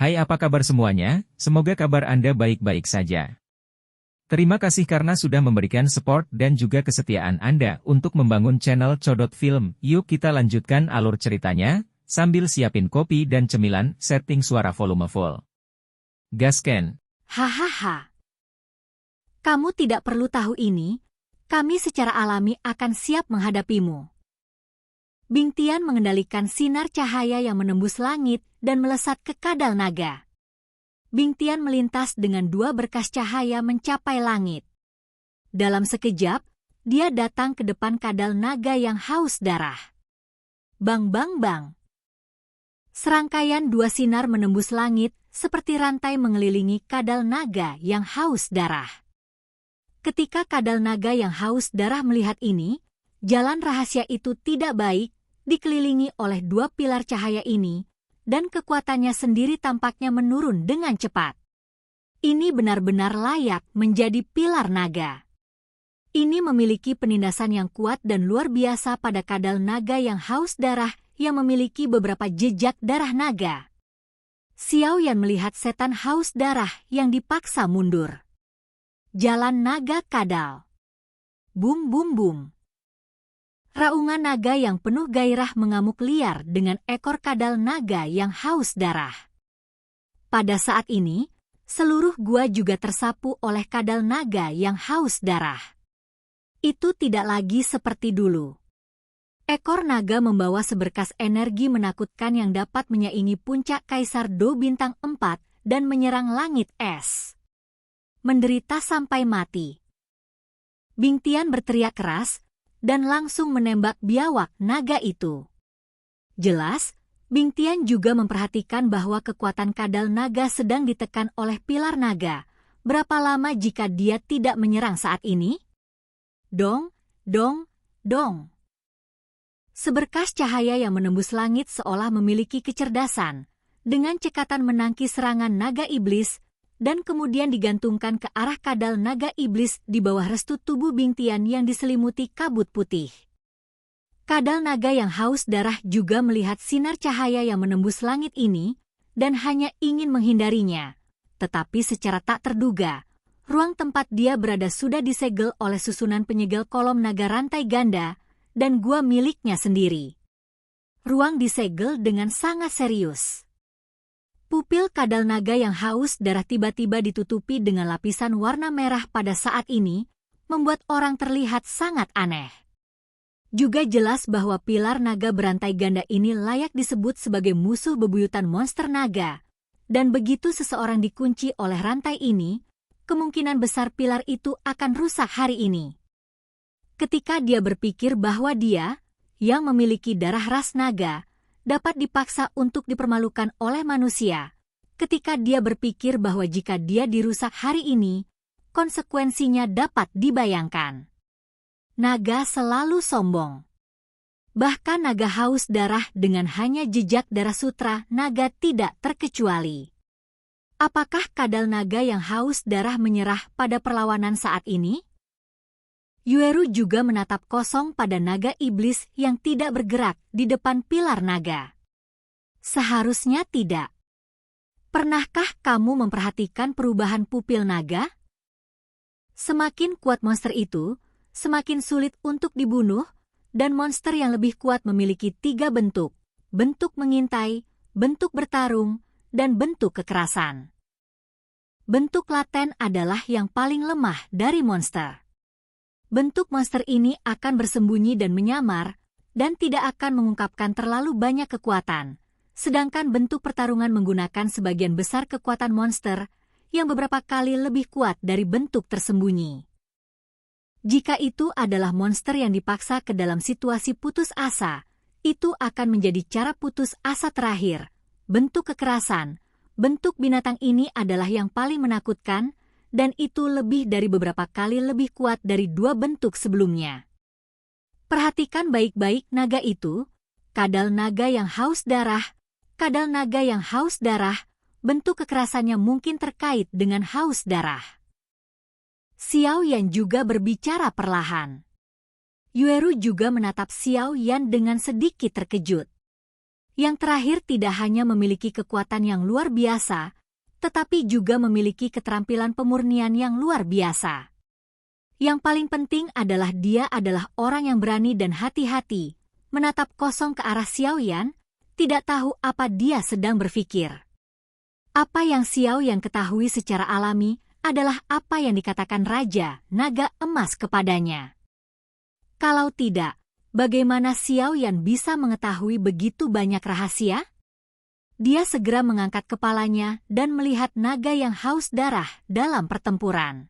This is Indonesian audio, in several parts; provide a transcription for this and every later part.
Hai, apa kabar semuanya? Semoga kabar Anda baik-baik saja. Terima kasih karena sudah memberikan support dan juga kesetiaan Anda untuk membangun channel Codot Film. Yuk kita lanjutkan alur ceritanya, sambil siapin kopi dan cemilan, setting suara volume full. Gasken. Hahaha. Kamu tidak perlu tahu ini, kami secara alami akan siap menghadapimu. Bing Tian mengendalikan sinar cahaya yang menembus langit dan melesat ke kadal naga. Bing Tian melintas dengan dua berkas cahaya mencapai langit. Dalam sekejap, dia datang ke depan kadal naga yang haus darah. Bang bang bang. Serangkaian dua sinar menembus langit seperti rantai mengelilingi kadal naga yang haus darah. Ketika kadal naga yang haus darah melihat ini, jalan rahasia itu tidak baik, dikelilingi oleh dua pilar cahaya ini, dan kekuatannya sendiri tampaknya menurun dengan cepat. Ini benar-benar layak menjadi pilar naga. Ini memiliki penindasan yang kuat dan luar biasa pada kadal naga yang haus darah yang memiliki beberapa jejak darah naga. Xiao Yan melihat setan haus darah yang dipaksa mundur. Jalan naga kadal. Bum bum bum. Raungan naga yang penuh gairah mengamuk liar dengan ekor kadal naga yang haus darah. Pada saat ini, seluruh gua juga tersapu oleh kadal naga yang haus darah. Itu tidak lagi seperti dulu. Ekor naga membawa seberkas energi menakutkan yang dapat menyaingi puncak Kaisar Do Bintang 4 dan menyerang langit es. Menderita sampai mati. Bing Tian berteriak keras dan langsung menembak biawak naga itu. Jelas, Bing Tian juga memperhatikan bahwa kekuatan kadal naga sedang ditekan oleh pilar naga. Berapa lama jika dia tidak menyerang saat ini? Dong, dong, dong. Seberkas cahaya yang menembus langit seolah memiliki kecerdasan, dengan cekatan menangkis serangan naga iblis, dan kemudian digantungkan ke arah kadal naga iblis di bawah restu tubuh Bing Tian yang diselimuti kabut putih. Kadal naga yang haus darah juga melihat sinar cahaya yang menembus langit ini, dan hanya ingin menghindarinya. Tetapi secara tak terduga, ruang tempat dia berada sudah disegel oleh susunan penyegel kolom naga rantai ganda, dan gua miliknya sendiri. Ruang disegel dengan sangat serius. Pupil kadal naga yang haus darah tiba-tiba ditutupi dengan lapisan warna merah pada saat ini, membuat orang terlihat sangat aneh. Juga jelas bahwa pilar naga berantai ganda ini layak disebut sebagai musuh bebuyutan monster naga, dan begitu seseorang dikunci oleh rantai ini, kemungkinan besar pilar itu akan rusak hari ini. Ketika dia berpikir bahwa dia, yang memiliki darah ras naga, dapat dipaksa untuk dipermalukan oleh manusia, ketika dia berpikir bahwa jika dia dirusak hari ini, konsekuensinya dapat dibayangkan. Naga selalu sombong. Bahkan naga haus darah dengan hanya jejak darah sutra naga tidak terkecuali. Apakah kadal naga yang haus darah menyerah pada perlawanan saat ini? Yueru juga menatap kosong pada naga iblis yang tidak bergerak di depan pilar naga. Seharusnya tidak. Pernahkah kamu memperhatikan perubahan pupil naga? Semakin kuat monster itu, semakin sulit untuk dibunuh, dan monster yang lebih kuat memiliki 3 bentuk: bentuk mengintai, bentuk bertarung, dan bentuk kekerasan. Bentuk laten adalah yang paling lemah dari monster. Bentuk monster ini akan bersembunyi dan menyamar, dan tidak akan mengungkapkan terlalu banyak kekuatan, sedangkan bentuk pertarungan menggunakan sebagian besar kekuatan monster, yang beberapa kali lebih kuat dari bentuk tersembunyi. Jika itu adalah monster yang dipaksa ke dalam situasi putus asa, itu akan menjadi cara putus asa terakhir. Bentuk kekerasan, bentuk binatang ini adalah yang paling menakutkan, dan itu lebih dari beberapa kali lebih kuat dari 2 bentuk sebelumnya. Perhatikan baik-baik naga itu, kadal naga yang haus darah, kadal naga yang haus darah, bentuk kekerasannya mungkin terkait dengan haus darah. Xiao Yan juga berbicara perlahan. Yueru juga menatap Xiao Yan dengan sedikit terkejut. Yang terakhir tidak hanya memiliki kekuatan yang luar biasa, tetapi juga memiliki keterampilan pemurnian yang luar biasa. Yang paling penting adalah dia adalah orang yang berani dan hati-hati, menatap kosong ke arah Xiaoyan, tidak tahu apa dia sedang berpikir. Apa yang Xiaoyan ketahui secara alami adalah apa yang dikatakan Raja Naga Emas kepadanya. Kalau tidak, bagaimana Xiaoyan bisa mengetahui begitu banyak rahasia? Dia segera mengangkat kepalanya dan melihat naga yang haus darah dalam pertempuran.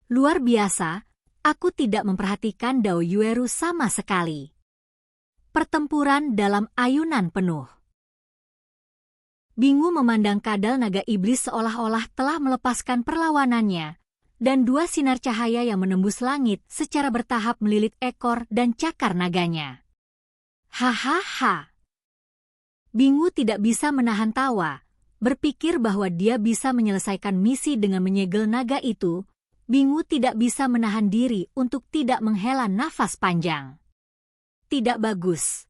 Luar biasa, aku tidak memperhatikan Dao Yueru sama sekali. Pertempuran dalam ayunan penuh. Bingu memandang kadal naga iblis seolah-olah telah melepaskan perlawanannya, dan dua sinar cahaya yang menembus langit secara bertahap melilit ekor dan cakar naganya. Hahaha. Bingu tidak bisa menahan tawa, berpikir bahwa dia bisa menyelesaikan misi dengan menyegel naga itu. Bingu tidak bisa menahan diri untuk tidak menghela nafas panjang. Tidak bagus.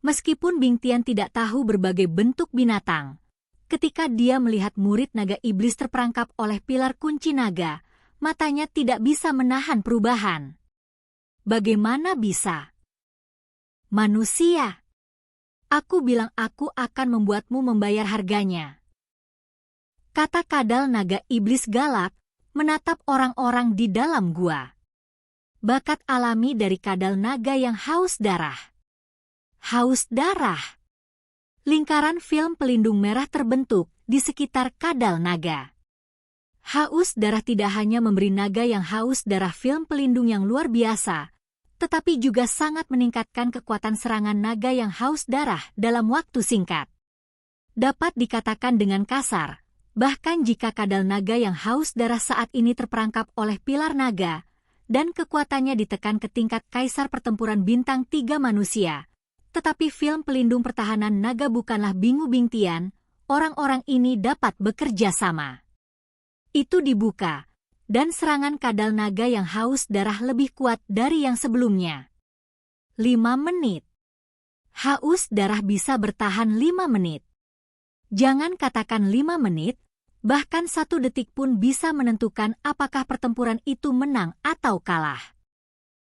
Meskipun Bingtian tidak tahu berbagai bentuk binatang, ketika dia melihat murid naga iblis terperangkap oleh pilar kunci naga, matanya tidak bisa menahan perubahan. Bagaimana bisa? Manusia. Aku bilang aku akan membuatmu membayar harganya. Kata kadal naga iblis galak, menatap orang-orang di dalam gua. Bakat alami dari kadal naga yang haus darah. Haus darah. Lingkaran film pelindung merah terbentuk di sekitar kadal naga. Haus darah tidak hanya memberi naga yang haus darah film pelindung yang luar biasa, tetapi juga sangat meningkatkan kekuatan serangan naga yang haus darah dalam waktu singkat. Dapat dikatakan dengan kasar, bahkan jika kadal naga yang haus darah saat ini terperangkap oleh pilar naga, dan kekuatannya ditekan ke tingkat kaisar pertempuran bintang 3 manusia, tetapi film pelindung pertahanan naga bukanlah Bingu Bingtian, orang-orang ini dapat bekerja sama. Itu dibuka, dan serangan kadal naga yang haus darah lebih kuat dari yang sebelumnya. 5 menit. Haus darah bisa bertahan 5 menit. Jangan katakan 5 menit, bahkan 1 detik pun bisa menentukan apakah pertempuran itu menang atau kalah.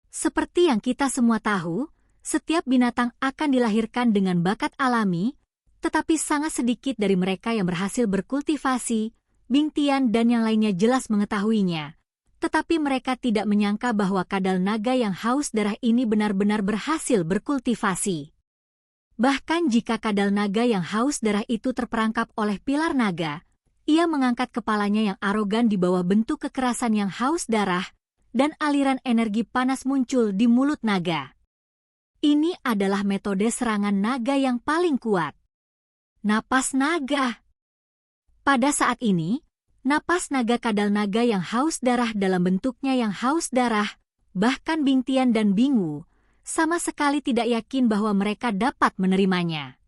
Seperti yang kita semua tahu, setiap binatang akan dilahirkan dengan bakat alami, tetapi sangat sedikit dari mereka yang berhasil berkultivasi. Bingtian dan yang lainnya jelas mengetahuinya, tetapi mereka tidak menyangka bahwa kadal naga yang haus darah ini benar-benar berhasil berkultivasi. Bahkan jika kadal naga yang haus darah itu terperangkap oleh pilar naga, ia mengangkat kepalanya yang arogan di bawah bentuk kekerasan yang haus darah, dan aliran energi panas muncul di mulut naga. Ini adalah metode serangan naga yang paling kuat. Napas naga. Pada saat ini, napas naga kadal naga yang haus darah dalam bentuknya yang haus darah, bahkan Bingtian dan Bingu, sama sekali tidak yakin bahwa mereka dapat menerimanya.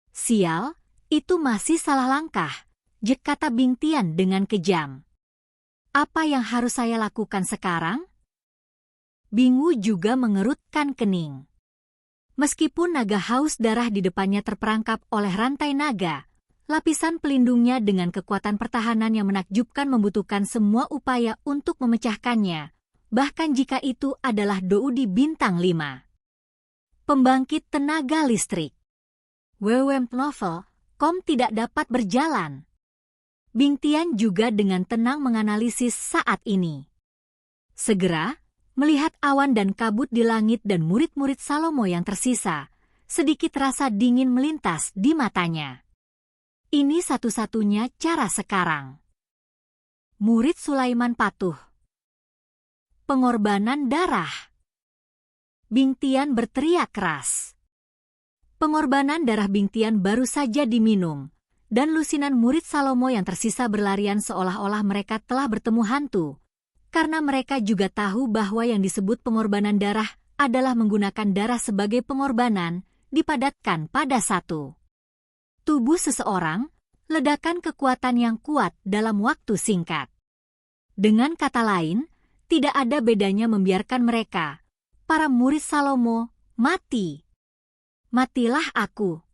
Sial, itu masih salah langkah, kata Bingtian dengan kejam. Apa yang harus saya lakukan sekarang? Bingu juga mengerutkan kening. Meskipun naga haus darah di depannya terperangkap oleh rantai naga, lapisan pelindungnya dengan kekuatan pertahanan yang menakjubkan membutuhkan semua upaya untuk memecahkannya, bahkan jika itu adalah Doudi bintang 5. Pembangkit tenaga listrik. WWM Novel, tidak dapat berjalan. Bingtian juga dengan tenang menganalisis saat ini. Segera, melihat awan dan kabut di langit dan murid-murid Salomo yang tersisa, sedikit rasa dingin melintas di matanya. Ini satu-satunya cara sekarang. Murid Sulaiman patuh. Pengorbanan darah. Bingtian berteriak keras. Pengorbanan darah Bingtian baru saja diminum, dan lusinan murid Salomo yang tersisa berlarian seolah-olah mereka telah bertemu hantu, karena mereka juga tahu bahwa yang disebut pengorbanan darah adalah menggunakan darah sebagai pengorbanan, dipadatkan pada satu tubuh seseorang, ledakan kekuatan yang kuat dalam waktu singkat. Dengan kata lain, tidak ada bedanya membiarkan mereka, para murid Salomo, mati. Matilah aku.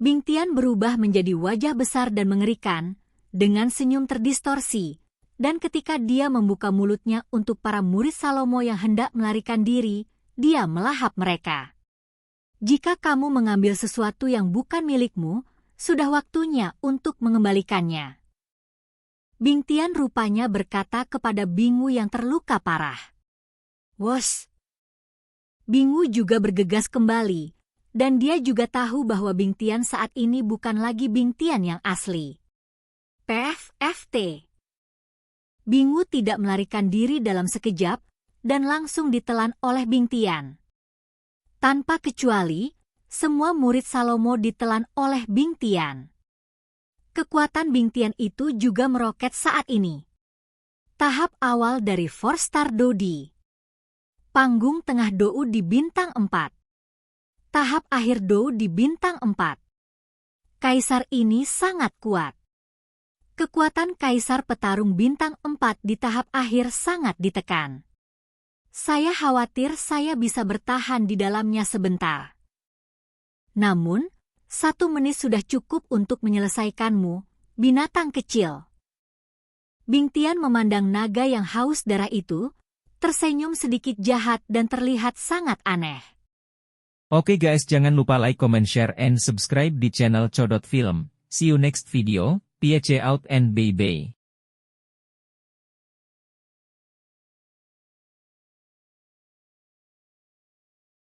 Bingtian berubah menjadi wajah besar dan mengerikan, dengan senyum terdistorsi, dan ketika dia membuka mulutnya untuk para murid Salomo yang hendak melarikan diri, dia melahap mereka. Jika kamu mengambil sesuatu yang bukan milikmu, sudah waktunya untuk mengembalikannya. Bingtian rupanya berkata kepada Bingu yang terluka parah. Wos! Bingu juga bergegas kembali, dan dia juga tahu bahwa Bingtian saat ini bukan lagi Bingtian yang asli. PFFT. Bingu tidak melarikan diri dalam sekejap, dan langsung ditelan oleh Bingtian. Tanpa kecuali, semua murid Salomo ditelan oleh Bingtian. Kekuatan Bingtian itu juga meroket saat ini. Tahap awal dari 4-star Dodi. Panggung tengah Dou di bintang 4. Tahap akhir Dou di bintang 4. Kaisar ini sangat kuat. Kekuatan kaisar petarung bintang 4 di tahap akhir sangat ditekan. Saya khawatir saya bisa bertahan di dalamnya sebentar. Namun, 1 menit sudah cukup untuk menyelesaikanmu, binatang kecil. Bingtian memandang naga yang haus darah itu, tersenyum sedikit jahat dan terlihat sangat aneh. Oke guys, jangan lupa like, comment, share, and subscribe di channel Codot Film. See you next video, peace out and bye-bye.